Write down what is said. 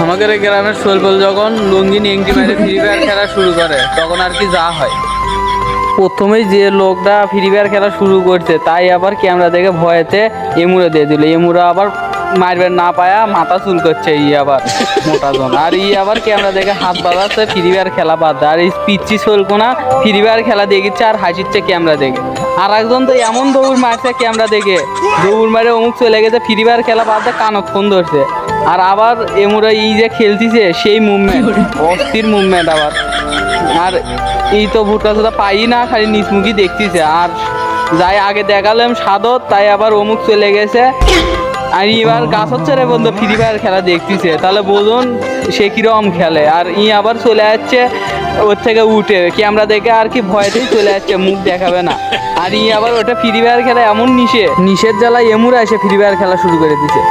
আমাদের এই গ্রামের শৈলপল যখন লুঙ্গি নিংটি মেরে ফ্রি ফায়ার খেলা শুরু করে তখন আর কি যা হয়, প্রথমেই যে লোকটা ফ্রি ফায়ার খেলা শুরু করছে তাই আবার ক্যামেরা দেখে ভয়েতে এমুরে দিয়ে দিল। এমুরা আবার মারবেন না পায়া মাথা চুল করছে আবার মোটা জন, আর আবার ক্যামেরা দেখে হাত বাজাচ্ছে, ফ্রি ফায়ার খেলা বাদ দেয়। আর এই পিচ্ছি শৈলকোনা ফ্রি ফায়ার খেলা দেখিচ্ছে আর হাসিচ্ছে ক্যামেরা দেখে। আর একজন তো এমন দৌড় মারছে ক্যামেরা দেখে, দৌড় মারে অমুক চলে গেছে, ফ্রি ফায়ার খেলা বাদ দিয়ে কানত ফোন ধরছে। আর আবার এমুরা যে খেলতিছে সেই মুভমেন্ট, অস্থির মুভমেন্ট আবার। আর এই তো ভুট্টা সুটা পাই না, খালি নিচমুখী দেখতেছে। আর যাই আগে দেখালাম সাদত তাই আবার অমুক চলে গেছে। আর এবার গাছ হচ্ছে রে বন্ধু ফ্রি ফায়ার খেলা দেখতেছে, তাহলে বুঝুন সে কিরকম খেলে। আর আবার চলে যাচ্ছে ওর থেকে উঠে ক্যামেরা দেখে আর কি ভয়তেই চলে যাচ্ছে, মুখ দেখাবে না। আর আবার ওটা ফ্রি ফায়ার খেলা এমন নিষেধের জ্বালায় এমুরা এসে ফ্রি ফায়ার খেলা শুরু করে দিছে।